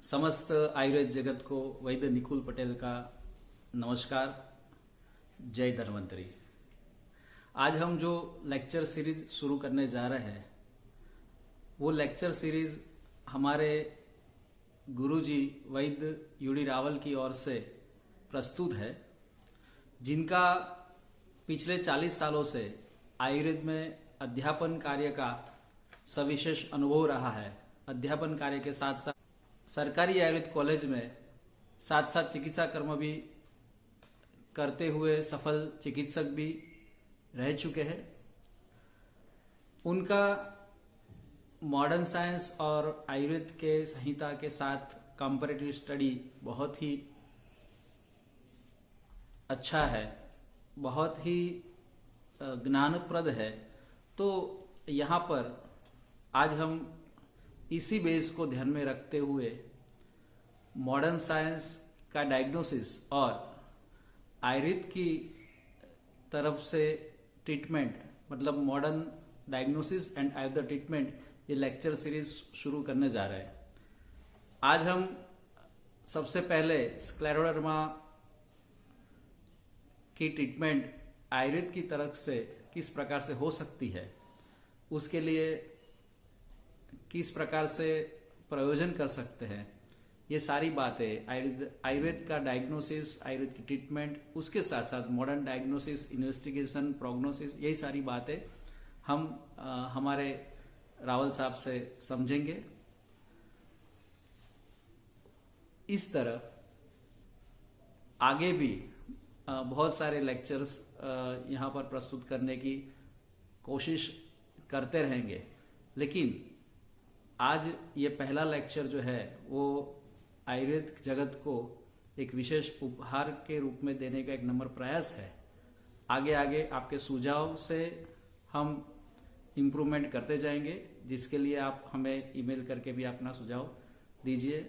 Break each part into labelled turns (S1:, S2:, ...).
S1: समस्त आयुर्वेद जगत को वैद्य निकुल पटेल का नमस्कार। जय धन्वंतरी। आज हम जो लेक्चर सीरीज शुरू करने जा रहे हैं वो लेक्चर सीरीज हमारे गुरुजी वैद्य यूडी रावल की ओर से प्रस्तुत है, जिनका पिछले 40 सालों से आयुर्वेद में अध्यापन कार्य का सविशेष अनुभव रहा है। अध्यापन कार्य के साथ साथ सरकारी आयुर्वेद कॉलेज में साथ साथ चिकित्सा कर्म भी करते हुए सफल चिकित्सक भी रह चुके हैं। उनका मॉडर्न साइंस और आयुर्वेद के संहिता के साथ कंपैरेटिव स्टडी बहुत ही अच्छा है, बहुत ही ज्ञानप्रद है। तो यहाँ पर आज हम इसी बेस को ध्यान में रखते हुए मॉडर्न साइंस का डायग्नोसिस और आयुर्वेद की तरफ से ट्रीटमेंट, मतलब modern diagnosis and Ayurveda treatment, ये लेक्चर सीरीज शुरू करने जा रहे हैं। आज हम सबसे पहले स्क्लेरोडर्मा की ट्रीटमेंट आयुर्वेद की तरफ से किस प्रकार से हो सकती है, उसके लिए किस प्रकार से प्रयोजन कर सकते हैं, ये सारी बातें आयुर्वेद का डायग्नोसिस, आयुर्वेद की ट्रीटमेंट, उसके साथ साथ मॉडर्न डायग्नोसिस, इन्वेस्टिगेशन, प्रोग्नोसिस, यही सारी बातें हम हमारे रावल साहब से समझेंगे। इस तरह आगे भी बहुत सारे लेक्चर्स यहाँ पर प्रस्तुत करने की कोशिश करते रहेंगे, लेकिन आज ये पहला लेक्चर जो है वो आयुर्वेद जगत को एक विशेष उपहार के रूप में देने का एक नम्र प्रयास है। आगे आगे आपके सुझाव से हम इम्प्रूवमेंट करते जाएंगे, जिसके लिए आप हमें ईमेल करके भी अपना सुझाव दीजिए।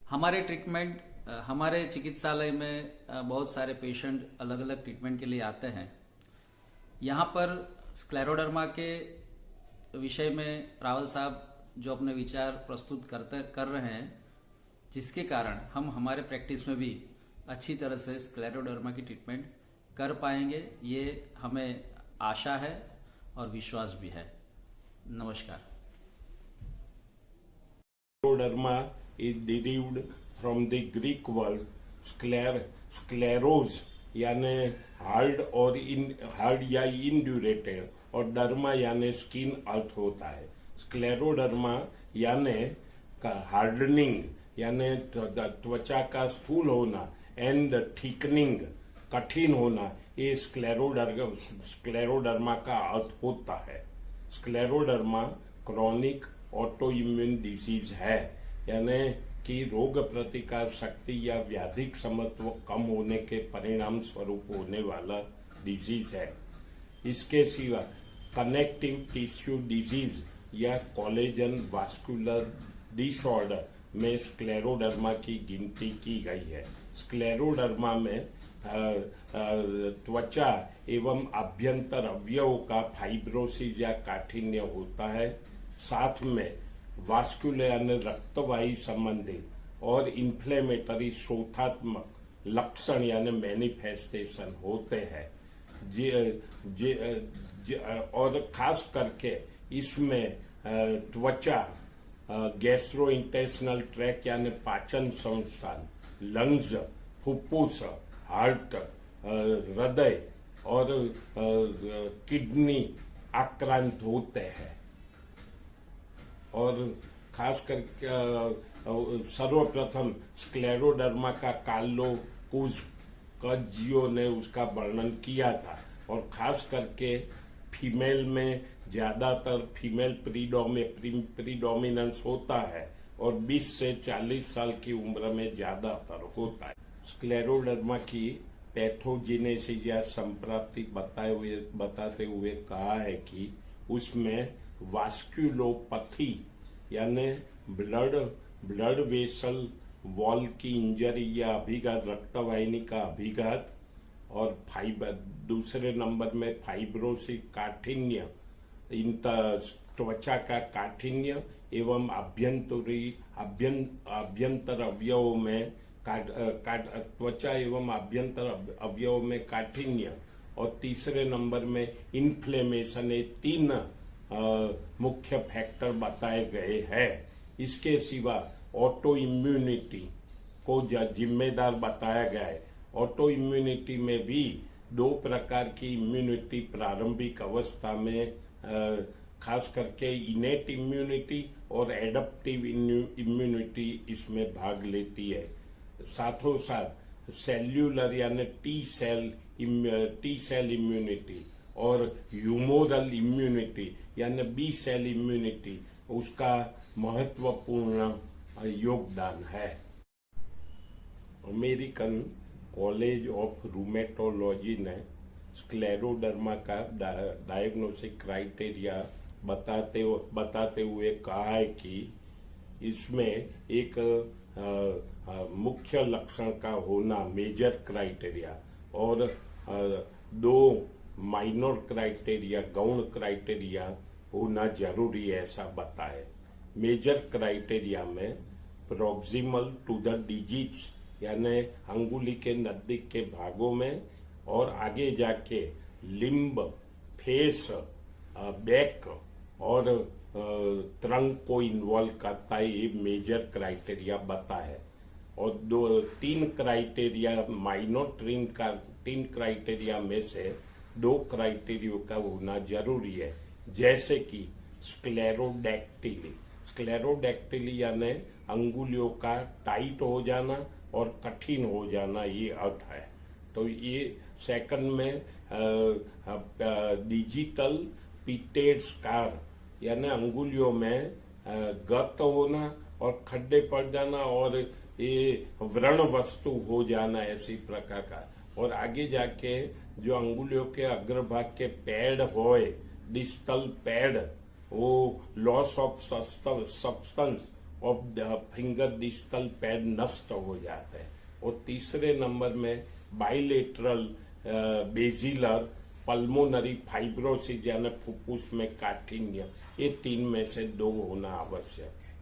S1: हमारे ट्रीटमेंट, हमारे चिकित्सालय में बहुत सारे पेशेंट अलग अलग ट्रीटमेंट के लिए आते हैं। यहाँ पर स्क्लेरोडर्मा के विषय में रावल साहब जो अपने विचार प्रस्तुत कर रहे हैं, जिसके कारण हम हमारे प्रैक्टिस में भी अच्छी तरह से स्क्लेरोडर्मा की ट्रीटमेंट कर पाएंगे, ये हमें आशा है और विश्वास भी है। नमस्कार।
S2: Scleroderma is derived from the Greek word scleros, यानी हार्ड और हार्ड या इंड्यूरेटेड, और डर्मा यानी स्किन अर्थ होता है। स्क्लेरोडर्मा यानी हार्डनिंग यानी त्वचा का स्थूल होना एंड थिकनिंग, कठिन होना, ये स्क्लेरोडर्मा का अर्थ होता है। Scleroderma chronic auto immune disease है, यानी कि रोग प्रतिकार शक्ति या व्याधिक समत्व कम होने के परिणाम स्वरूप होने वाला डिजीज है। इसके सिवा कनेक्टिव टिश्यू डिजीज या कोलेजन वास्कुलर डिसऑर्डर में स्क्लेरोडर्मा की गिनती की गई है। स्क्लेरोडर्मा में त्वचा एवं अभ्यंतर अवयवों का फाइब्रोसिस या काठिन्य होता है। साथ में वास्कुलर यानी रक्तवाही संबंधी और इन्फ्लेमेटरी शोथात्मक लक्षण यानी मैनिफेस्टेशन होते हैं। और खास करके इसमें त्वचा, गैस्ट्रो इंटेस्टिनल ट्रैक यानी पाचन संस्थान, लंग्स, फुफ्फुस, हार्ट, हृदय और किडनी आक्रांत होते हैं। और खास करके सर्वप्रथम स्क्लेरोडर्मा का कार्लो कुज़्जियो ने उसका वर्णन किया था, और खास करके फीमेल में ज्यादातर फीमेल प्रीडोमिनेंस होता है और 20 से 40 साल की उम्र में ज्यादातर होता है। स्क्लेरोडर्मा की पैथोजेनेसिस या संप्राप्ति बताते हुए कहा है कि उसमें वास्कुलोपैथी यानी ब्लड वेसल वॉल की इंजरी या अभिघात, रक्तवाहिनी का अभिघात, और दूसरे नंबर में फाइब्रोसिस, काठिन्य, त्वचा का काठिन्य एवं आभ्यंतर अवयवों में त्वचा एवं आभ्यंतर अवयवों में काठिन्य, और तीसरे नंबर में इन्फ्लेमेशन। ये 3 मुख्य फैक्टर बताए गए हैं। इसके सिवा ऑटो इम्यूनिटी को जिम्मेदार बताया गया है। ऑटो इम्यूनिटी में भी 2 प्रकार की इम्यूनिटी प्रारंभिक अवस्था में खास करके इनेट इम्यूनिटी और एडप्टिव इम्यूनिटी इसमें भाग लेती है। साथों साथ सेल्यूलर यानी टी सेल इम्यूनिटी और ह्यूमोरल इम्यूनिटी यानी बी सेल इम्यूनिटी उसका महत्वपूर्ण योगदान है। अमेरिकन कॉलेज ऑफ रूमेटोलॉजी ने स्क्लेरोडर्मा का डायग्नोस्टिक क्राइटेरिया बताते हुए कहा है कि इसमें एक मुख्य लक्षण का होना मेजर क्राइटेरिया और 2 माइनर क्राइटेरिया गौण क्राइटेरिया होना जरूरी है, ऐसा बताए। मेजर क्राइटेरिया में प्रॉक्सिमल टू द डिजिट्स यानी अंगुली के नजदीक के भागों में और आगे जाके लिम्ब, फेस, बैक और ट्रंक को इन्वॉल्व करता है, ये मेजर क्राइटेरिया बताए। और 3 क्राइटेरिया माइनर 3 क्राइटेरिया में से 2 क्राइटेरिया का होना जरूरी है, जैसे कि स्क्लेरोडैक्टिली यानी अंगुलियों का टाइट हो जाना और कठिन हो जाना, ये अर्थ है। तो ये सेकंड में डिजिटल पिटेड स्कार यानी अंगुलियों में गत होना और खड्डे पड़ जाना और ये व्रण वस्तु हो जाना, ऐसी प्रकार का। और आगे जाके जो अंगुलियों के अग्रभाग के पैड होए, डिस्टल पैड, वो loss of substance of the finger distal pad नष्ट हो जाते हैं। और तीसरे नंबर में बाइलेटरल बेजिलर पल्मोनरी फाइब्रोसिस यानी फुफ्फुस में काठिन्य, ये 3 में से 2 होना आवश्यक है।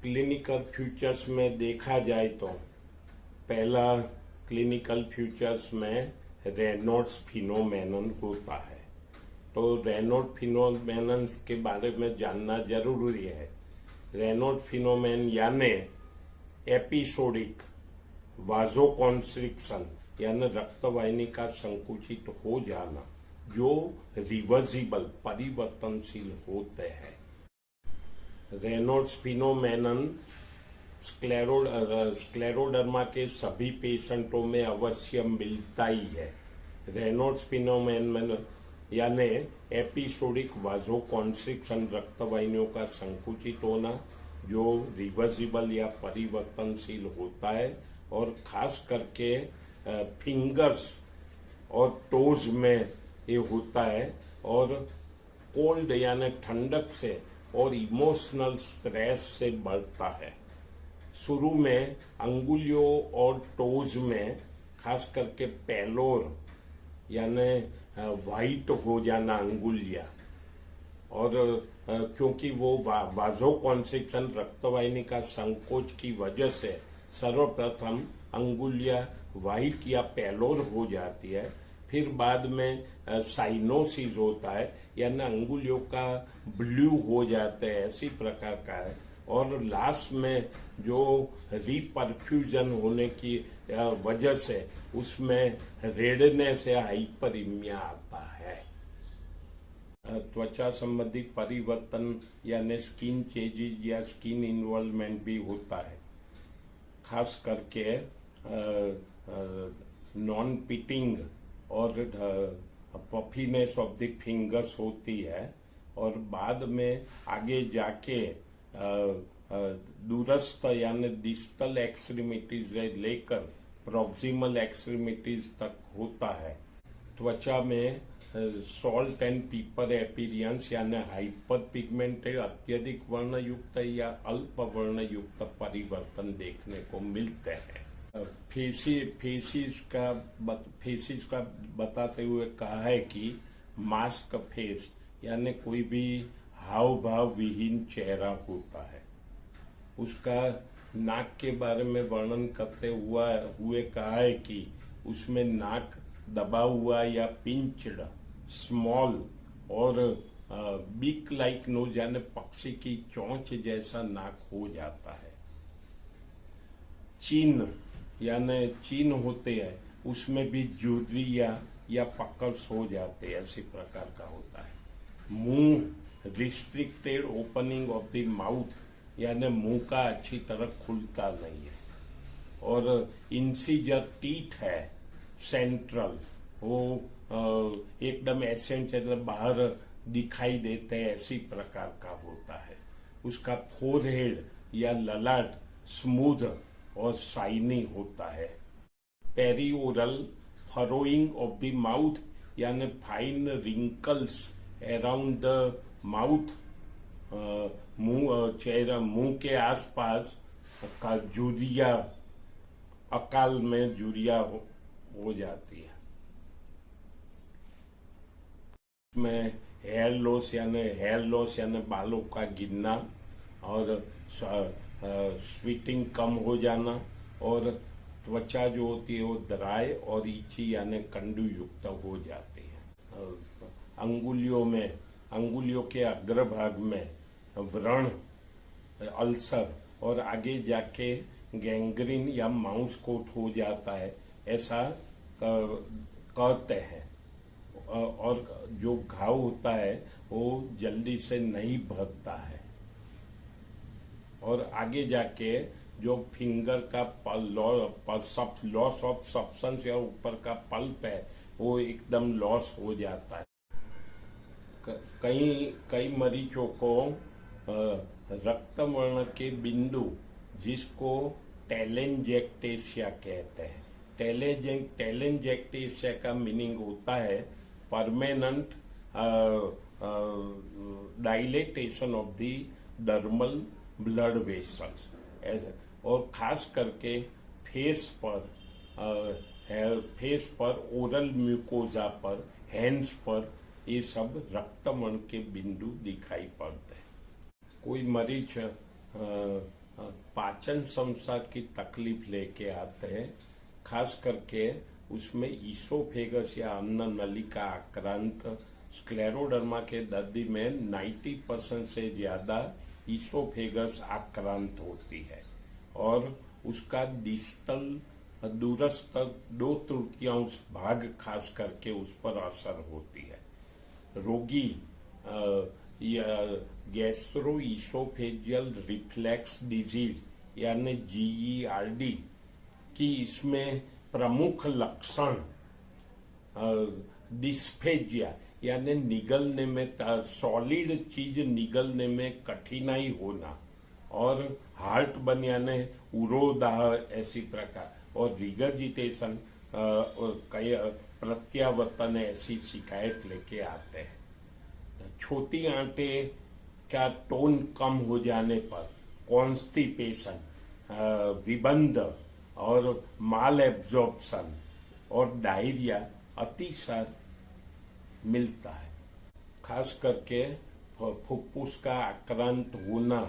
S2: क्लिनिकल फीचर्स में देखा जाए तो पहला क्लिनिकल फीचर्स में रेनॉल्ड्स फिनोमेनन होता है। तो रेनॉल्ड फिनोमेनन के बारे में जानना जरूरी है। रेनॉल्ड फिनोमेन यानी एपिसोडिक वाजोकॉन्स्ट्रिक्शन यानी रक्तवाहिनी का संकुचित हो जाना, जो रिवर्सिबल परिवर्तनशील होते हैं। रेनॉल्ड्स फिनोमेनन स्क्लेरोडर्मा के सभी पेशेंटों में अवश्य मिलता ही है। रेनॉल्ड्स फिनोमेनन यानी एपिसोडिक वाजोकॉन्स्ट्रिक्शन रक्तवाहिनियों का संकुचित होना, जो रिवर्सिबल या परिवर्तनशील होता है और खास करके फिंगर्स और टोज में ये होता है। और कोल्ड यानी ठंडक से और इमोशनल स्ट्रेस से बढ़ता है। शुरू में अंगुलियों और टोज में खास करके पैलोर यानी व्हाइट हो जाना अंगुलियां, और क्योंकि वो वाजोकॉन्स्ट्रिक्शन रक्तवाहिनी का संकोच की वजह से सर्वप्रथम अंगुलियां व्हाइट या पैलोर हो जाती है। फिर बाद में साइनोसिस होता है यानी अंगुलियों का ब्लू हो जाते हैं, ऐसी प्रकार का है। और लास्ट में जो रिपरफ्यूजन होने की वजह से उसमें रेडनेस या हाइपरइमिया आता है। त्वचा संबंधी परिवर्तन यानी स्किन चेंजेस या स्किन इन्वॉल्वमेंट भी होता है। खास करके नॉन पिटिंग और पफीनेस ऑफ द फिंगर्स होती है। और बाद में आगे जाके दूरस्थ यानी डिस्टल एक्सट्रीमिटीज से लेकर प्रॉक्सिमल एक्सट्रीमिटीज तक होता है। त्वचा में सॉल्ट एंड पीपर एपीरियंस यानी हाइपर पिगमेंटेड अत्यधिक वर्णयुक्त या अल्प वर्णयुक्त परिवर्तन देखने को मिलते हैं। फेसिस का बताते हुए कहा है कि मास्क फेस यानी कोई भी हाव भाव विहीन चेहरा होता है। उसका नाक के बारे में वर्णन करते हुए कहा है कि उसमें नाक दबा हुआ या पिंच्ड, स्मॉल और बीक लाइक नोज यानी पक्षी की चोंच जैसा नाक हो जाता है। चीन यानी चीन होते हैं, उसमें भी झुर्रियां या पकल्स हो जाते हैं, ऐसे प्रकार का होता है। मुंह restricted opening of the mouth यानी मुंह का अच्छी तरह खुलता नहीं है। और इंसिजर टीथ है सेंट्रल, वो एकदम एसेंशियल बाहर दिखाई देते हैं, ऐसी प्रकार का होता है। उसका फोरहेड या ललाट स्मूथ और शाइनी होता है। पेरिओरल फरोइंग ऑफ द माउथ यानी fine wrinkles around the mouth, मुंह के आसपास का झुर्रियां, अकाल में झुर्रियां हो जाती है। में हेयर लॉस यानी बालों का गिरना और स्वीटिंग कम हो जाना, और त्वचा जो होती है वो ड्राई और इची यानी कंडू युक्त हो जाती है। अंगुलियों के अग्रभाग में व्रण, अल्सर और आगे जाके गैंग्रीन या माउस कोट हो जाता है, ऐसा कहते हैं। और जो घाव होता है वो जल्दी से नहीं भरता है, और आगे जाके जो फिंगर का लॉस ऑफ सब्सटेंस या ऊपर का पल्प है वो एकदम लॉस हो जाता है। कई मरीजों को रक्त वर्ण के बिंदु, जिसको टेलेंजेक्टेसिया कहते हैं, टेलेंजेक्टेसिया का मीनिंग होता है permanent dilatation of the dermal blood vessels, और खास करके फेस पर ओरल म्यूकोजा पर, हैंड्स पर, ये सब रक्तमण के बिंदु दिखाई पड़ते हैं। कोई मरीज पाचन समस्या की तकलीफ लेके आते हैं, खास करके उसमें ईसोफेगस या अन्न नली का आक्रांत, स्क्लेरोडर्मा के दर्दी में 90% से ज्यादा ईसोफेगस आक्रांत होती है, और उसका डिस्टल दूरस्थ 2/3 भाग खास करके उस पर असर होती है। रोगी गैस्ट्रो ईसोफेजियल रिफ्लेक्स डिजीज यानी GERD की इसमें प्रमुख लक्षण डिस्फेजिया यानी निगलने में, सॉलिड चीज निगलने में कठिनाई होना, और हार्ट बन यानी उरोदाह, ऐसी प्रकार, और रिगर्जिटेशन, प्रत्यावर्तन, ऐसी शिकायत लेके आते हैं। छोटी आंटे का टोन कम हो जाने पर कॉन्स्टिपेशन, विबंध और माल एब्जॉर्प्शन और डायरिया अतिसार मिलता है। खास करके फुफ्फुस का आक्रांत होना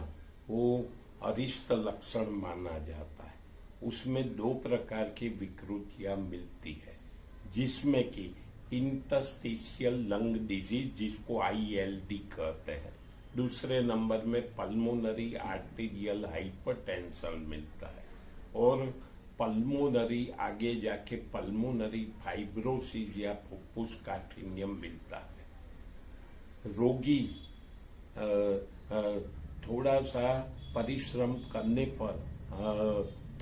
S2: वो अरिष्ट लक्षण माना जाता है। उसमें 2 प्रकार की विकृतियां मिलती है, जिसमें कि इंटरस्टिशियल लंग डिजीज, जिसको ILD कहते हैं, दूसरे नंबर में पल्मोनरी आर्टेरियल हाइपरटेंशन मिलता है, और पल्मोनरी आगे जाके पल्मोनरी फाइब्रोसिस या फुफ्फुस काठिन्यम मिलता है। रोगी थोड़ा सा परिश्रम करने पर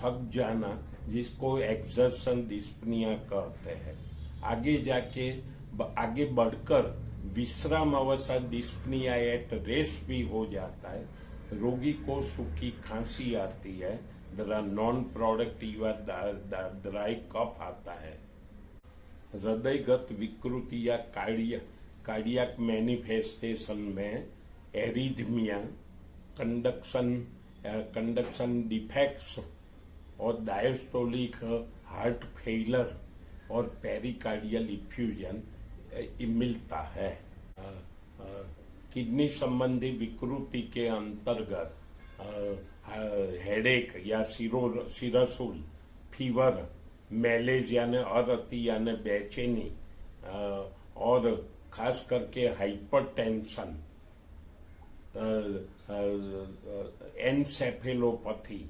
S2: थक जाना, जिसको एक्सर्शन डिस्पनिया कहते हैं, आगे बढ़कर विश्राम अवसाद डिस्पनिया एट रेस्ट भी हो जाता है। रोगी को सूखी खांसी आती है, नॉन प्रोडक्टिव ड्राई कफ आता है। हृदयगत विकृति या कार्डियक मैनिफेस्टेशन में एरिथमिया, कंडक्शन डिफेक्ट्स और डायस्टोलिक हार्ट फेलर और पेरिकार्डियल इफ्यूजन, मिलता है। किडनी संबंधी विकृति के अंतर्गत हेडेक या सिरसूल, फीवर, मैलेज यानी अरति यानी बेचैनी, और खास करके हाइपरटेंशन, एनसेफेलोपैथी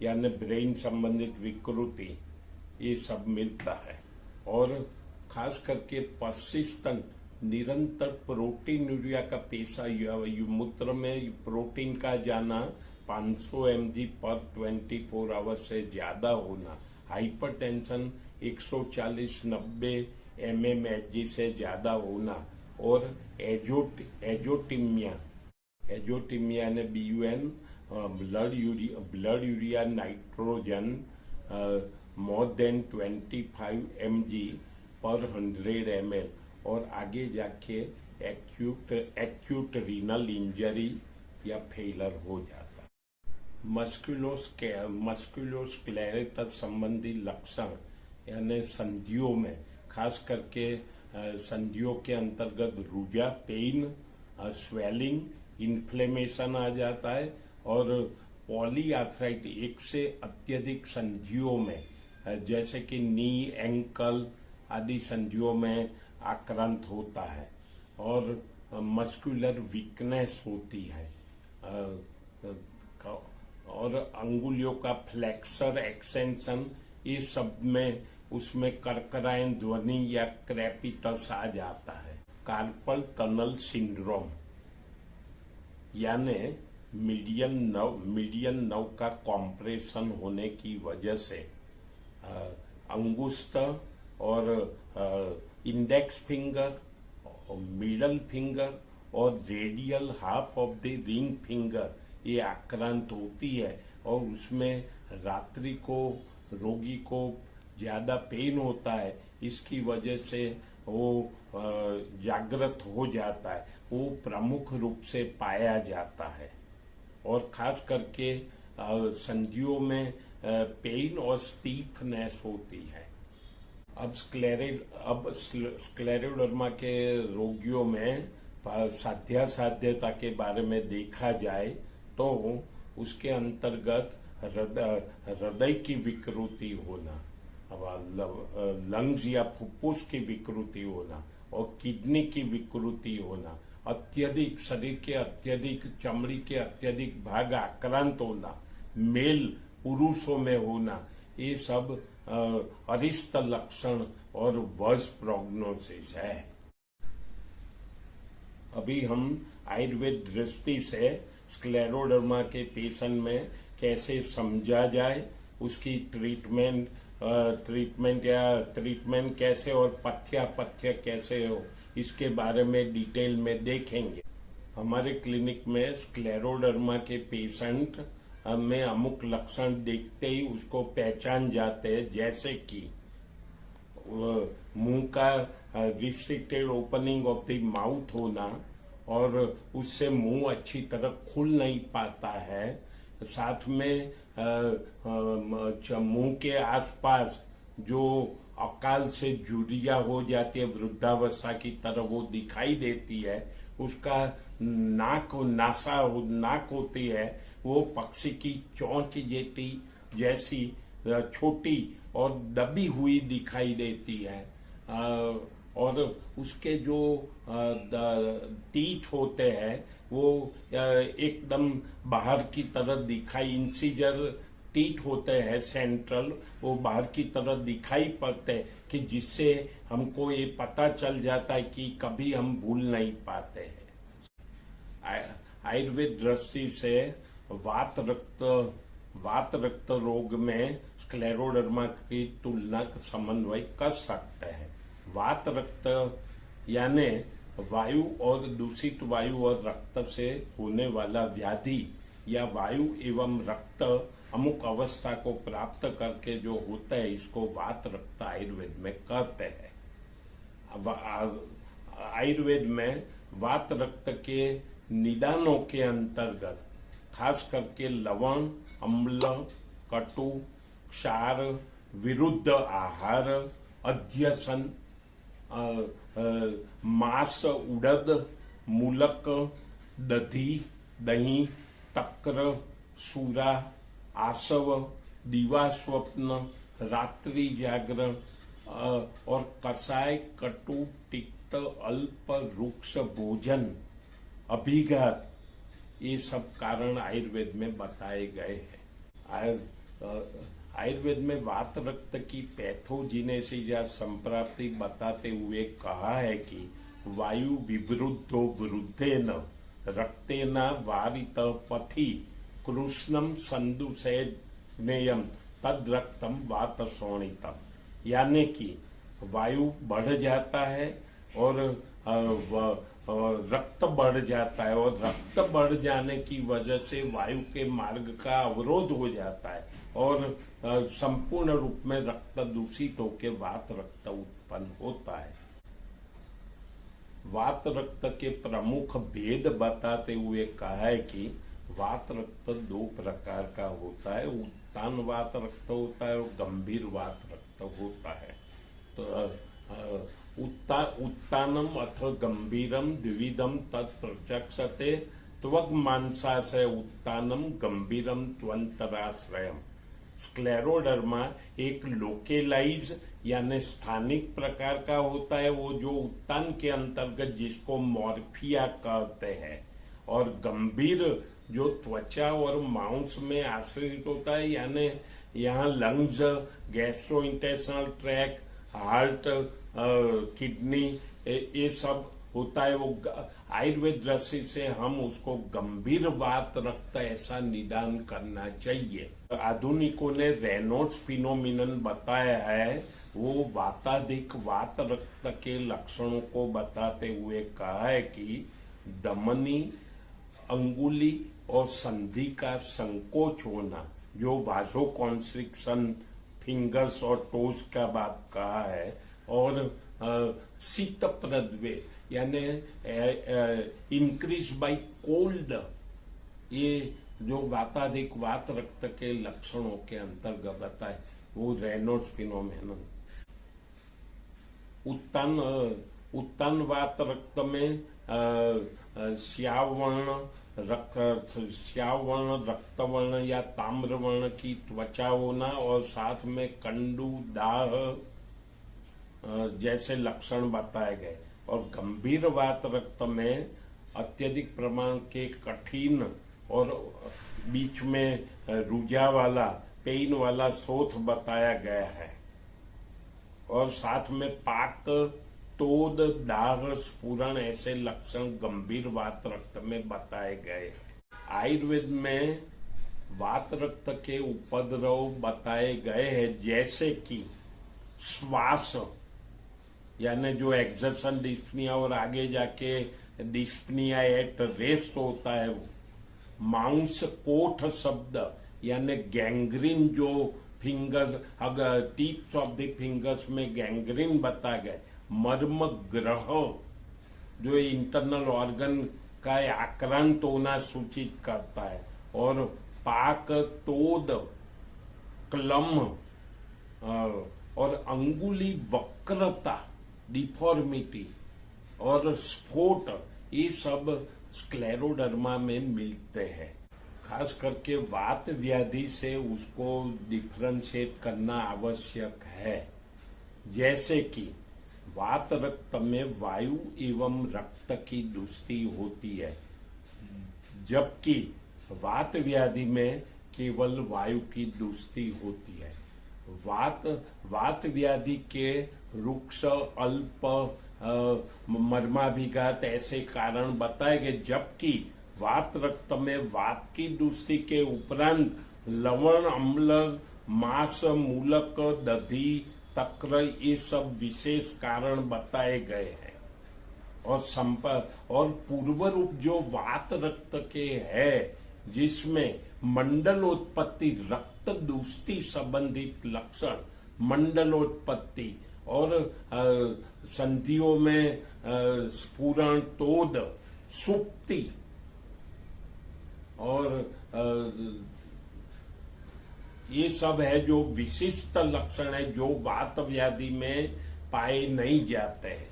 S2: यानी ब्रेन संबंधित विकृति, ये सब मिलता है। और खास करके परसिस्टेंट निरंतर प्रोटीन यूरिया का पेशा मूत्र में प्रोटीन का जाना 500 mg पर 24 आवर्स से ज्यादा होना, हाइपरटेंशन 140-90 mmHg से ज्यादा होना, और एजोटिमिया ने BUN blood urea nitrogen more than 25 mg पर 100 ml, और आगे जाके एक्यूट रीनल इंजरी या फेलर हो जाता। मस्कुलोस्क्लेरोसिस संबंधी लक्षण यानी संधियों में, खास करके संधियों के अंतर्गत रूजा, पेन, स्वेलिंग, इन्फ्लेमेशन आ जाता है, और पॉलीआर्थराइटिस, एक से अत्यधिक संधियों में जैसे कि नी, एंकल आदि संधियों में आक्रांत होता है, और मस्कुलर वीकनेस होती है, और अंगुलियों का फ्लेक्सर, एक्सटेंशन, ये सब में उसमें करकरायन ध्वनि या क्रेपिटस आ जाता है। कार्पल टनल सिंड्रोम यानी मीडियन नर्व का कॉम्प्रेशन होने की वजह से अंगुष्ठ और इंडेक्स फिंगर, मिडल फिंगर और radial half of the ring finger ये आक्रांत होती है, और उसमें रात्रि को रोगी को ज्यादा पेन होता है। इसकी वजह से वो जागृत हो जाता है, वो प्रमुख रूप से पाया जाता है, और खास करके संधियों में पेन और स्टीफनेस होती है। अब स्क्लेरोडर्मा के रोगियों में साध्यता के बारे में देखा जाए तो उसके अंतर्गत हृदय की विकृति होना, लंग्स या फुफ्फुस की विकृति होना, और किडनी की विकृति होना, अत्यधिक शरीर के अत्यधिक चमड़ी के अत्यधिक भाग आक्रांत होना, मेल पुरुषों में होना, ये सब अरिष्ट लक्षण और वर्स प्रोग्नोसिस है। अभी हम आयुर्वेद दृष्टि से स्क्लेरोडर्मा के पेशेंट में कैसे समझा जाए, उसकी ट्रीटमेंट कैसे और पथ्य कैसे हो, इसके बारे में डिटेल में देखेंगे। हमारे क्लिनिक में स्क्लेरोडर्मा के पेशेंट में अमुक लक्षण देखते ही उसको पहचान जाते हैं, जैसे कि मुंह का restricted opening of the mouth होना, और उससे मुंह अच्छी तरह खुल नहीं पाता है, साथ में मुंह के आसपास जो अकाल से झुर्रियां हो जाती है, वृद्धावस्था की तरह वो दिखाई देती है, उसका नाक होती है वो पक्षी की चोंच जैसी छोटी और दबी हुई दिखाई देती है, और उसके जो टीथ होते हैं वो एकदम बाहर की तरह दिखाई, इंसिजर टीथ होते हैं सेंट्रल, वो बाहर की तरह दिखाई पड़ते हैं, कि जिससे हमको ये पता चल जाता है कि कभी हम भूल नहीं पाते हैं। आयुर्वेद दृष्टि से वात रक्त रोग में स्क्लेरोडर्मा की तुलना समन्वय कर सकते हैं। वात रक्त यानी वायु और दूषित वायु और रक्त से होने वाला व्याधि, या वायु एवं रक्त अमुक अवस्था को प्राप्त करके जो होता है, इसको वात रक्त आयुर्वेद में कहते हैं। आयुर्वेद में वात रक्त के निदानों के अंतर्गत खास करके लवण, अम्ल, कटु, क्षार, विरुद्ध आहार, अध्यसन मांस, उड़द, मूलक, दधी, दही, तक्र, सूरा, आसव, दीवा स्वप्न, रात्रि जागरण और कसाय, कटु, तिक्त, अल्प, रुक्ष भोजन, अभिघात, ये सब कारण आयुर्वेद में बताए गए हैं। आयुर्वेद में वात रक्त की पैथोजिनेसिस या संप्राप्ति बताते हुए कहा है कि वायु विवृद्धो वृद्धेन रक्तेन वारित पथि कृष्णम संदुषेयम तद रक्तम वात शोणितम, यानी कि वायु बढ़ जाता है और रक्त बढ़ जाता है और रक्त बढ़ जाने की वजह से वायु के मार्ग का अवरोध हो जाता है और संपूर्ण रूप में रक्त दूषित होकर वात रक्त उत्पन्न होता है। वात रक्त के प्रमुख भेद बताते हुए कहा है कि वात रक्त दो प्रकार का होता है, उत्तान वात रक्त होता है और गंभीर वात रक्त होता है। तो उत्तानम अथ गंभीरम द्विविधम तत्प्रचक्षते त्वग मांसाशय उत्तानम गंभीरम त्वंतराश्रयम। स्क्लेरोडर्मा एक लोकेलाइज यानी स्थानिक प्रकार का होता है, वो जो उत्तान के अंतर्गत जिसको मॉर्फिया कहते हैं, और गंभीर जो त्वचा और मांस में आश्रित होता है, यानी यहाँ lungs, gastrointestinal tract, heart, kidney, ये सब होता है। वो आयुर्वेद दृष्टि से हम उसको गंभीर वात रक्त ऐसा निदान करना चाहिए। आधुनिकों ने रेनॉल्ड्स फिनोमिनन बताया है, वो वाताधिक वात रक्त के लक्षणों को बताते हुए कहा है कि धमनी, अंगुली और संधि का संकोच होना, जो वाजोकॉन्स्ट्रिक्शन फिंगर्स और टोज का बात कहा है, और शीत प्रद्वे यानी इंक्रीज बाय कोल्ड, ये जो वाताधिक वात रक्त के लक्षणों के अंतर्गत बताए, वो रेनॉल्ड्स फिनोमेनन। उत्तान वात रक्त में श्यावर्ण रक्तवर्ण या ताम्रवर्ण की त्वचा होना और साथ में कंडू, दाह जैसे लक्षण बताए गए, और गंभीर वात रक्त में अत्यधिक प्रमाण के कठिन और बीच में रुझा वाला, पेन वाला शोथ बताया गया है, और साथ में पाक, तोद, दाह, स्फुरण ऐसे लक्षण गंभीर वात रक्त में बताए गए। आयुर्वेद में वात रक्त के उपद्रव बताए गए हैं, जैसे कि श्वास यानी जो एक्सर्शन डिस्पनिया और आगे जाके डिस्पनिया एट रेस्ट होता है, वो माउस कोठ शब्द यानी गैंग्रीन, जो फिंगर्स अगर टिप्स ऑफ द फिंगर्स में गैंग्रीन बता गए, मर्म ग्रह जो इंटरनल ऑर्गन का आक्रांत होना सूचित करता है, और पाक, तोद, क्लम और अंगुली वक्रता, डिफॉर्मिटी और स्फोट, ये सब स्क्लेरोडर्मा में मिलते हैं। खास करके वात व्याधि से उसको डिफरेंशिएट करना आवश्यक है, जैसे कि वात रक्त में वायु एवं रक्त की दुष्टि होती है, जबकि वात व्याधि में केवल वायु की दुष्टि होती है। वात व्याधि के रुक्ष, अल्प, मर्माभिघात ऐसे कारण बताए गए, जबकि वात रक्त में वात की दुष्टि के उपरांत लवण, अम्ल, मांस, मूलक, दधी, तक्र, ये सब विशेष कारण बताए गए हैं। और पूर्व रूप जो वात रक्त के है, जिसमें मंडलोत्पत्ति, रक्त दुष्टि संबंधित लक्षण, मंडलोत्पत्ति और संधियों में स्फुरण, तोद, सुप्ति और ये सब है जो विशिष्ट लक्षण है, जो वात व्याधि में पाए नहीं जाते हैं।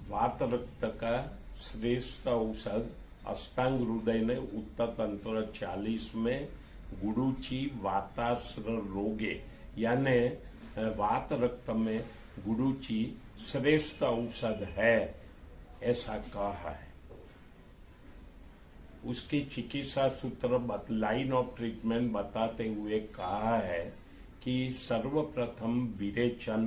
S2: वात रक्त का श्रेष्ठ औषध अष्टांग हृदय ने उत्तर तंत्र 40 में गुडुची वाताश्र रोगे यानी वात रक्त में गुडुची श्रेष्ठ औषध है ऐसा कहा है। उसकी चिकित्सा सूत्र लाइन ऑफ ट्रीटमेंट बताते हुए कहा है कि सर्वप्रथम विरेचन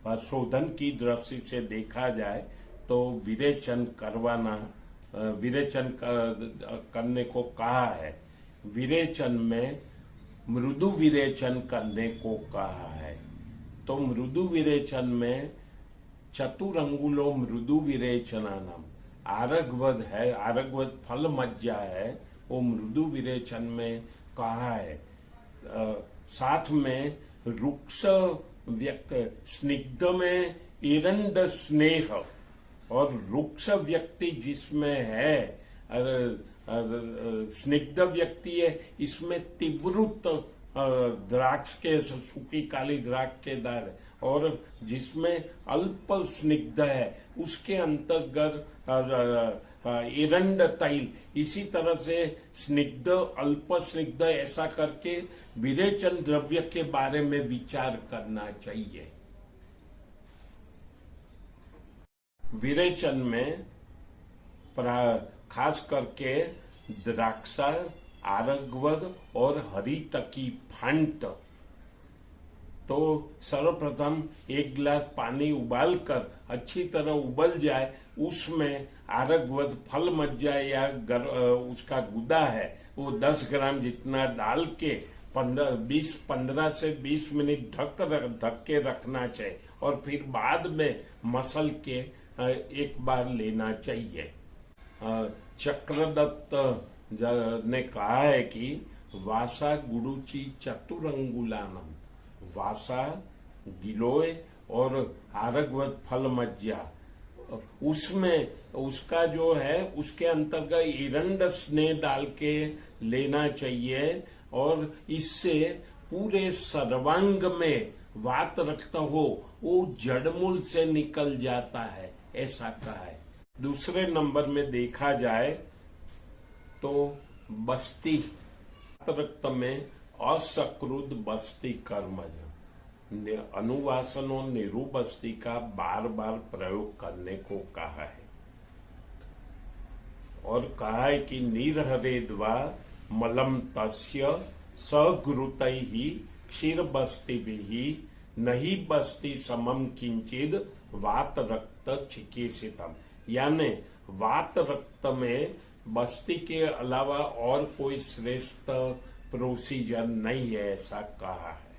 S2: पर शोधन की दृष्टि से देखा जाए तो विरेचन करने को कहा है। विरेचन में मृदु विरेचन करने को कहा है। तो मृदु विरेचन में चतुरंगुलो मृदु विरेचनानम आरगवद है, आरगवद फल मज्जा है, वो मृदु विरेचन में कहा है। साथ में रुक्ष व्यक्त स्निग्ध में एरंड स्नेह और रुक्ष व्यक्ति जिसमें है स्निग्ध व्यक्ति है, इसमें तीव्रत द्राक्ष के सूखी काली द्राक्ष के दार और जिसमें अल्प स्निग्ध है उसके अंतर्गत एरंड तैल, इसी तरह से स्निग्ध अल्प स्निग्ध ऐसा करके विरेचन द्रव्य के बारे में विचार करना चाहिए। विरेचन में खास करके द्राक्षा, आरगवद और हरितकी फांट। तो सर्वप्रथम एक गिलास पानी उबालकर अच्छी तरह उबल जाए, उसमें आरगवद फल मज्जा या उसका गुदा है वो 10 ग्राम जितना डाल के 15 से 20 मिनट ढक के रखना चाहिए और फिर बाद में मसल के एक बार लेना चाहिए। चक्रदत्त ने कहा है कि वासा गुडुची चतुरंगुलानम, वासा, गिलोय और आरगवद फल मज्जा, उसमें उसका जो है उसके अंतर्गत एरंड स्नेह डाल के लेना चाहिए और इससे पूरे सर्वांग में वात रक्त हो वो जड़मूल से निकल जाता है ऐसा कहा है। दूसरे नंबर में देखा जाए तो बस्ती, वात रक्त में असकृत बस्ती कर्मज, अनुवासन और निरुबस्ती का बार बार प्रयोग करने को कहा है और कहा है कि नीरहरेद्वा मलम तस्य सघृतै ही क्षीर बस्ती भी नहीं बस्ती समम किंचिद वात रक्त चिकित्सितम, यानी वात रक्त में बस्ती के अलावा और कोई श्रेष्ठ प्रोसीजर नहीं है ऐसा कहा है।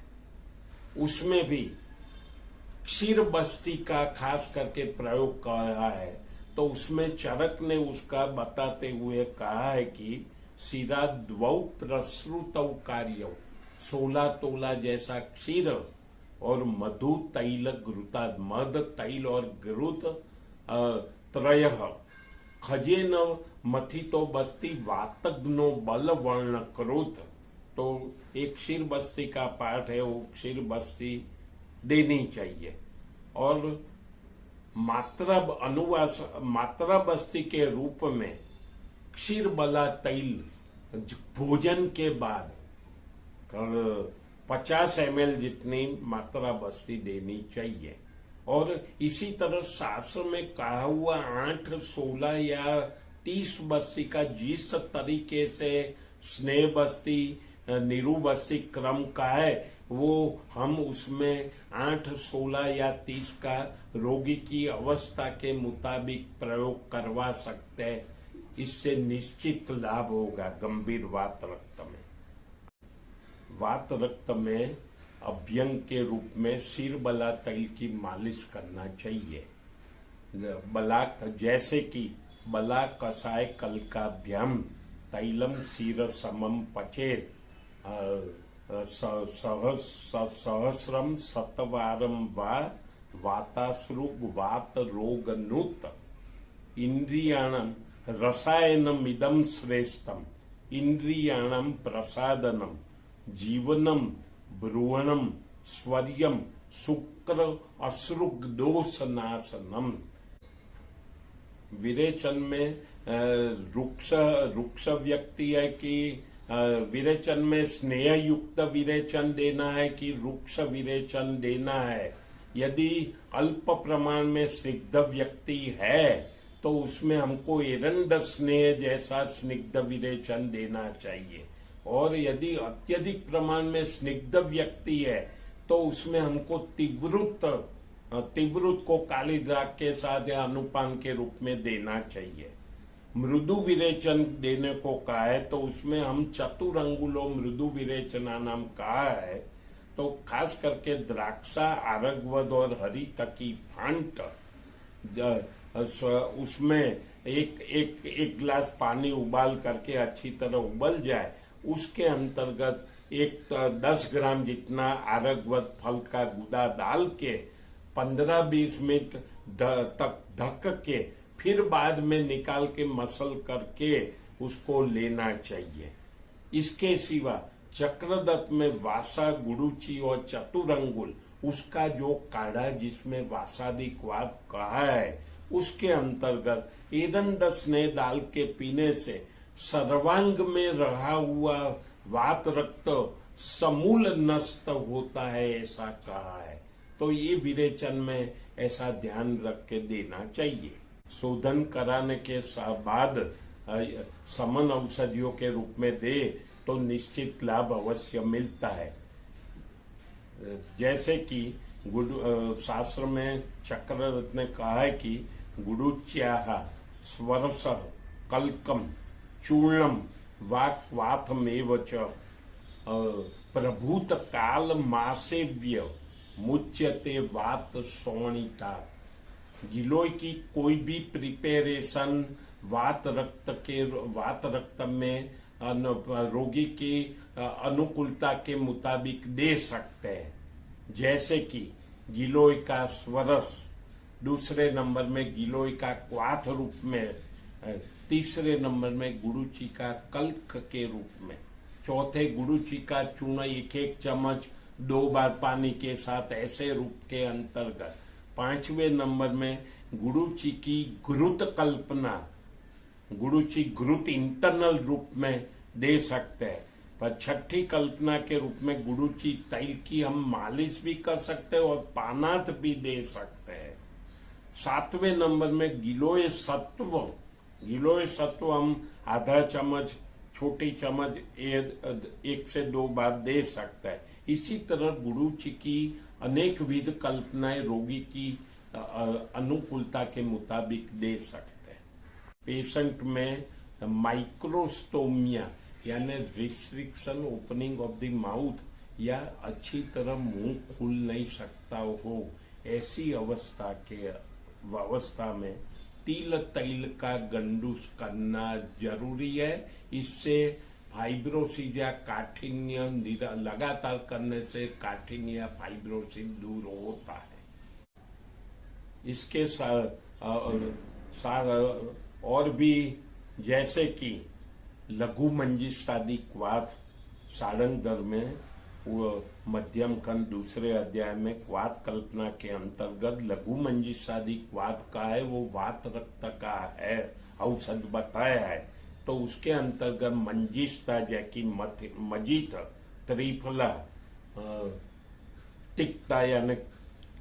S2: उसमें भी क्षीर बस्ती का खास करके प्रयोग कहा है तो उसमें चरक ने उसका बताते हुए कहा है कि सीधा द्वौ प्रसृतौ कार्य 16 तोला जैसा क्षीर और मधु तैल घृता, मध तैल और घृत त्रय खजेन मथितो बस्ती वातग्नो बल वर्ण क्रोध। तो एक क्षीर बस्ती का पाठ है वो क्षीर बस्ती देनी चाहिए और मात्रा बस्ती के रूप में क्षीर बला तैल भोजन के बाद 50 ml जितनी मात्रा बस्ती देनी चाहिए। और इसी तरह शास्त्र में कहा हुआ 8, 16 या 30 बस्ती का जिस तरीके से स्नेह बस्ती, निरु बस्ती क्रम का है वो हम उसमें 8, 16 या 30 का रोगी की अवस्था के मुताबिक प्रयोग करवा सकते हैं। इससे निश्चित लाभ होगा गंभीर वात रक्त में। वात रक्त में अभ्यंग के रूप में सिर बला तैल की मालिश करना चाहिए। बला जैसे कि बला कषाय कलकाभ्यम तैलम सिर समम पचेत सहस्रम शतवारम वा वाताश्रुग वात रोग नूत इंद्रियाणम रसायनम इदम श्रेष्ठम इंद्रियाणम प्रसादनम जीवनम ब्रुवणम स्वर्यम शुक्र अश्रुक दोष नाशनम। विरेचन में रुक्ष व्यक्ति है कि विरेचन में स्नेह युक्त विरेचन देना है कि रुक्ष विरेचन देना है। यदि अल्प प्रमाण में स्निग्ध व्यक्ति है तो उसमें हमको एरंड स्नेह जैसा स्निग्ध विरेचन देना चाहिए, और यदि अत्यधिक प्रमाण में स्निग्ध व्यक्ति है तो उसमें हमको तीव्रुत को काली द्राग के साथ या अनुपान के रूप में देना चाहिए। मृदु विरेचन देने को कहा है तो उसमें हम चतुरंगुलो मृदु विरेचना नाम कहा है, तो खास करके द्राक्षा, आरगवद और हरी टकी फांट उसमें एक गिलास पानी उबाल करके अच्छी तरह उबल जाए, उसके अंतर्गत 10 ग्राम जितना आरगवद फल का गुदा डाल के 15-20 मिनट तक ढक के फिर बाद में निकाल के मसल करके उसको लेना चाहिए। इसके सिवा चक्रदत्त में वासा, गुड़ुची और चतुरंगुल उसका जो काढ़ा जिसमें वासादिक्वाद कहा है उसके अंतर्गत एरंड स्नेह डाल के पीने से सर्वांग में रहा हुआ वात रक्त समूल नष्ट होता है, ऐसा कहा है। तो ये विरेचन में ऐसा ध्यान रख के देना चाहिए। शोधन कराने के बाद समन औषधियों के रूप में दे तो निश्चित लाभ अवश्य मिलता है। जैसे कि शास्त्र में चक्ररत्न ने कहा है कि गुडुच्याह स्वरस कल्कम चूर्णम वाक्वाथमेव च प्रभूत काल मासेव्य मुच्यते वात शोणिता। गिलोय की कोई भी प्रिपेरेशन वात रक्त में रोगी की अनुकूलता के मुताबिक दे सकते हैं। जैसे कि गिलोय का स्वरस, दूसरे नंबर में गिलोय का क्वाथ रूप में, तीसरे नंबर में गुड़ुची का कल्क के रूप में, चौथे गुड़ुची का चूर्ण 1-1 चम्मच 2 बार पानी के साथ ऐसे रूप के अंतर्गत, 5वें नंबर में गुड़ुची की घृत कल्पना, गुड़ुची घृत इंटरनल रूप में दे सकते हैं। पर छठी कल्पना के रूप में गुड़ुची तैल की हम मालिश भी कर सकते हैं और पानात भी दे सकते हैं। 7वें नंबर में गिलोय सत्व हम आधा चम्मच, छोटी चम्मच 1 से 2 बार दे सकते हैं। इसी तरह गुड़ुची की अनेक विध कल्पनाएं रोगी की अनुकूलता के मुताबिक दे सकते हैं। पेशेंट में माइक्रोस्टोमिया यानी restriction opening of the mouth या अच्छी तरह मुंह खुल नहीं सकता हो, ऐसी अवस्था में तिल तैल का गंडूस करना जरूरी है। इससे फाइब्रोसिस या काठिन्य लगातार करने से काठिन्य या फाइब्रोसिस दूर होता है। इसके साथ और भी जैसे कि लघु मंजिष्ठादि क्वाथ सारंग दर में मध्यम खंड दूसरे अध्याय में क्वाथ कल्पना के अंतर्गत लघु मंजिष्ठादि क्वाथ का है, वो वात रक्त का है, औषध बताया है। तो उसके अंतर्गत मंजिष्ठा जैकी मजित, त्रिफला, तिक्ता यानी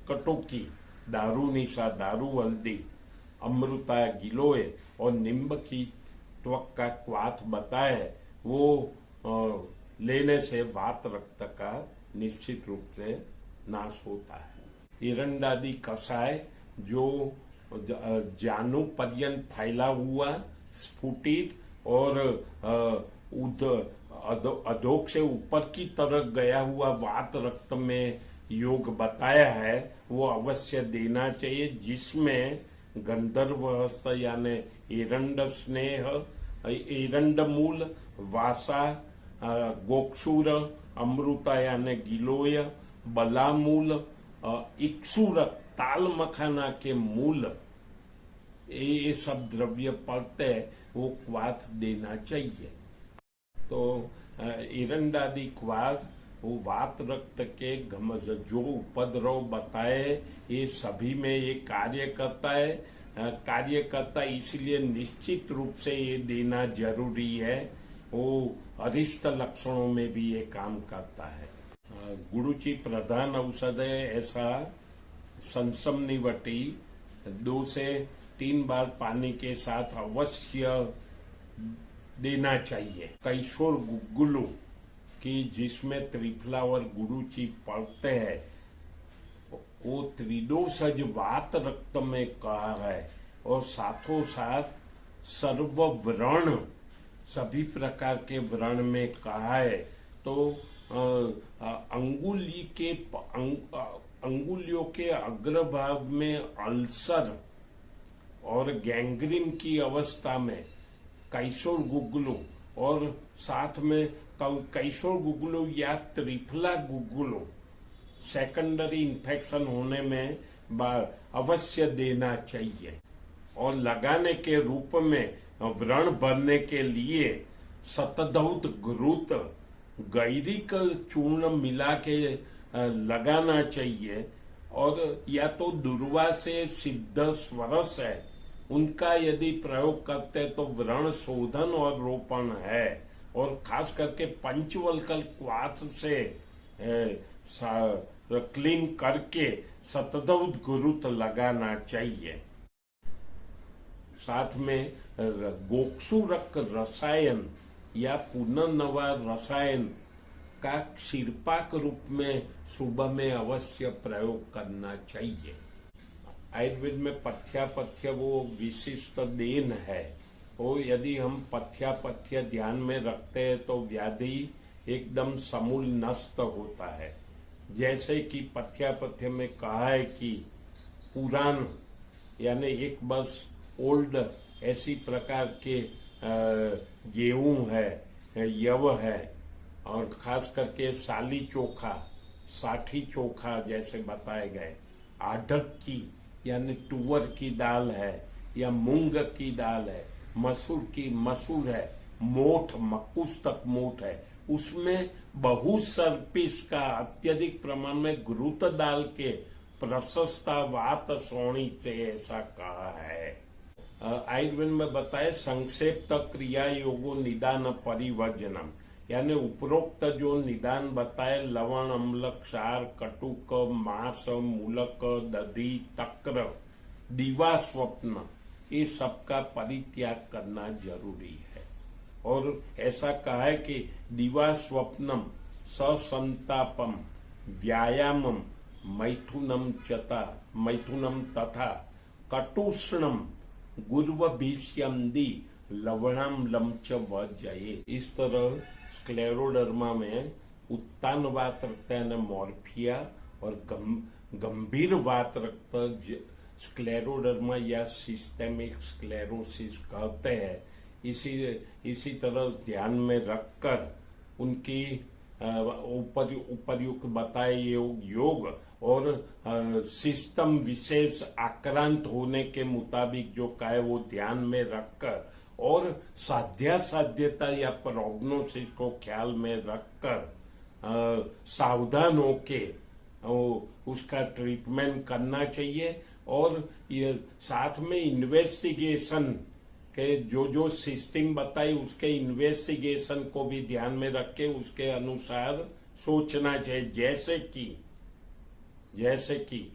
S2: कटुकी, दारूनिशा, दारू हल्दी, अमृता, गिलोय और निम्ब की त्वक का क्वाथ बताया है, वो लेने से वात रक्त का निश्चित रूप से नाश होता है। एरंडादि कषाय जो जानु पर्यंत फैला हुआ, स्फुटित और अधोक से ऊपर की तरफ गया हुआ वात रक्त में योग बताया है, वो अवश्य देना चाहिए। जिसमें गंधर्व हस्त यानी एरंड स्नेह, एरंड मूल, वासा, गोक्षूर, अमृता यानी गिलोय, बलामूल, इक्सूर, ताल मखाना के मूल, ये सब द्रव्य पड़ते हैं, वो क्वाथ देना चाहिए। तो एरंडादि क्वाथ वो वात रक्त के जो उपद्रव बताए ये सभी में ये कार्य करता है, इसलिए निश्चित रूप से ये देना जरूरी है। वो अरिष्ट लक्षणों में भी ये काम करता है। गुड़ुची प्रधान औषध है, ऐसा संसमनीवटी 2 से 3 बार पानी के साथ अवश्य देना चाहिए। कैशोर गुग्गुलू की जिसमें त्रिफला और गुड़ुची पड़ते हैं, वो त्रिदोषज वात रक्त में कहा है और साथों साथ सर्व व्रण सभी प्रकार के व्रण में कहा है। तो अंगुलियों के अग्रभाग में अल्सर और गैंग्रीन की अवस्था में कैशोर गुग्गुलू और साथ में कैशोर गुग्गुलू या त्रिफला गुग्गुलू सेकेंडरी इन्फेक्शन होने में अवश्य देना चाहिए। और लगाने के रूप में व्रण भरने के लिए शतधौत घृत गैरिक चूर्ण मिला के लगाना चाहिए। और या तो दुर्वा से सिद्ध स्वरस है, उनका यदि प्रयोग करते तो व्रण शोधन और रोपण है। और खास करके पंचवल्कल क्वाथ से क्लीन करके शतधौत घृत लगाना चाहिए। साथ में गोक्षुरक रसायन या पुनर्नवा रसायन का क्षीरपाक रूप में सुबह में अवश्य प्रयोग करना चाहिए। आयुर्वेद में पथ्यापथ्य वो विशिष्ट देन है। वो यदि हम पथ्यापथ्य ध्यान में रखते हैं तो व्याधि एकदम समूल नष्ट होता है। जैसे कि पथ्यापथ्य में कहा है कि पुराण यानी एक बस ओल्ड ऐसी प्रकार के गेहूं है, यव है, और खास करके साली चोखा, साठी चोखा जैसे बताए गए, आढ़क की यानी तुअर की दाल है या मूंग की दाल है, मसूर की मसूर है, मोठ मकुस्तक मोठ है, उसमें बहुसर्पिस का अत्यधिक प्रमाण में घृत डाल के प्रशस्ता वात सोनी से ऐसा कहा है। आयुर्वेद में बताए संक्षेप्त क्रिया योगो निदान परिवर्जनम, यानी उपरोक्त जो निदान बताए लवण अम्ल क्षार कटुक मांस मूलक दधी तक्र दीवा स्वप्न, ये सबका परित्याग करना जरूरी है। और ऐसा कहा है कि दीवा स्वप्नम ससंतापम व्यायामम मैथुनम तथा कटुष्णम गुर्व भीष्यंदी लवणम लमच वजये। इस तरह स्क्लेरोडर्मा में उत्तान वात रक्त यानी मॉर्फिया और गंभीर वात रक्त स्क्लेरोडर्मा या सिस्टेमिक स्क्लेरोसिस कहते हैं। इसी तरह ध्यान में रखकर उनकी उपर्युक्त बताए योग और सिस्टम विशेष आक्रांत होने के मुताबिक जो कहे वो ध्यान में रखकर और साध्यता या प्रोग्नोसिस को ख्याल में रखकर सावधान होके उसका ट्रीटमेंट करना चाहिए। और ये साथ में इन्वेस्टिगेशन के जो सिस्टम बताई उसके इन्वेस्टिगेशन को भी ध्यान में रख के उसके अनुसार सोचना चाहिए। जैसे कि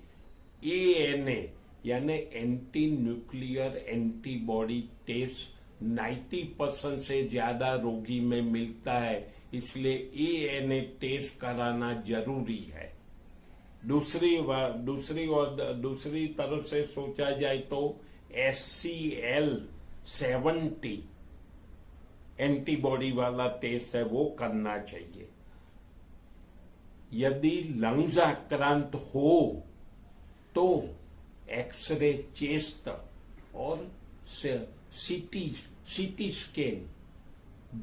S2: ANA यानी एंटी न्यूक्लियर एंटीबॉडी टेस्ट 90% से ज्यादा रोगी में मिलता है, इसलिए ANA टेस्ट कराना जरूरी है। दूसरी तरह से सोचा जाए तो SCL70 एंटीबॉडी वाला टेस्ट है वो करना चाहिए। यदि लंग्स आक्रांत हो तो एक्सरे चेस्ट और सीटी स्कैन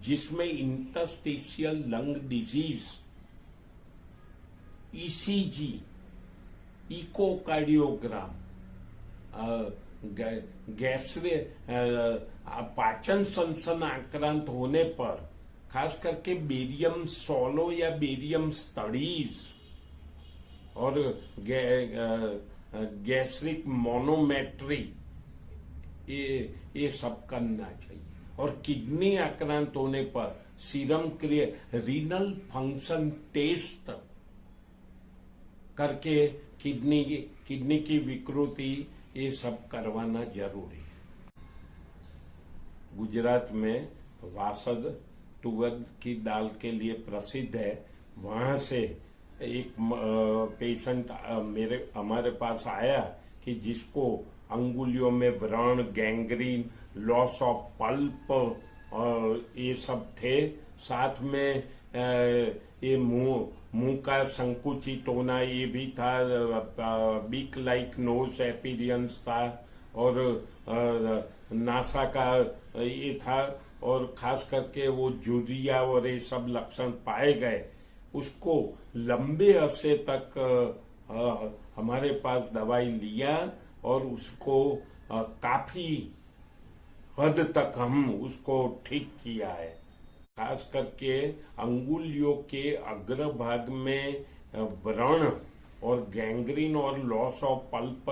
S2: जिसमें interstitial lung disease, ECG, echocardiogram, पाचन सनसन आक्रांत होने पर खास करके बेरियम सोलो या बेरियम स्टडीज और गैस्ट्रिक मोनोमेट्री, ये सब करना चाहिए। और किडनी आक्रांत होने पर सीरम रीनल फंक्शन टेस्ट करके किडनी की विकृति ये सब करवाना जरूरी है। गुजरात में वासद तुअर की दाल के लिए प्रसिद्ध है। वहां से एक पेशेंट हमारे पास आया कि जिसको अंगुलियों में व्रण, गैंग्रीन, लॉस ऑफ पल्प ये सब थे, साथ में ये मुंह का संकुचित होना ये भी था, बीक लाइक नोज अपीरियंस था, और नासा का ये था, और खास करके वो जूरिया और ये सब लक्षण पाए गए। उसको लंबे अरसे तक हमारे पास दवाई लिया और उसको काफी हद तक हम उसको ठीक किया है। खास करके अंगुलियों के अग्रभाग में व्रण और गैंग्रीन और लॉस ऑफ पल्प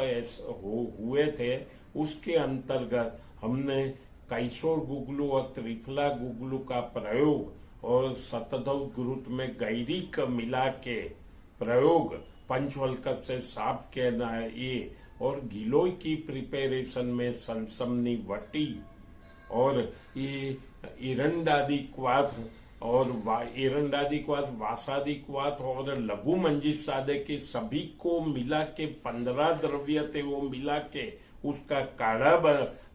S2: हुए थे। उसके अंतर्गत हमने कैसोर गुगलू और त्रिफला गुगलू का प्रयोग और शतधव गुरुत में गैरिक मिला के प्रयोग, पंचवल्कत से साफ कहना ये, और गिलोय की प्रिपरेशन में सनसमनी वटी और ये इरंडादिक्वाथ और इरंडादिक्वाथ, वासादिक्वाथ और लघु मंजिश सादे के सभी को मिला के 15 द्रव्य थे, वो मिला के उसका काढ़ा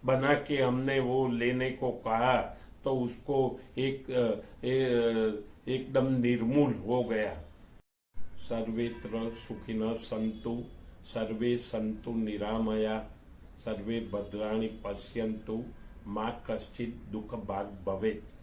S2: बना के हमने वो लेने को कहा, तो उसको एकदम निर्मूल हो गया। सर्वेत्र सुखिनः सन्तु, सर्वे सन्तु निरामया, सर्वे भद्राणि पश्यन्तु, मां कश्चित् दुःख भाग् भवेत्।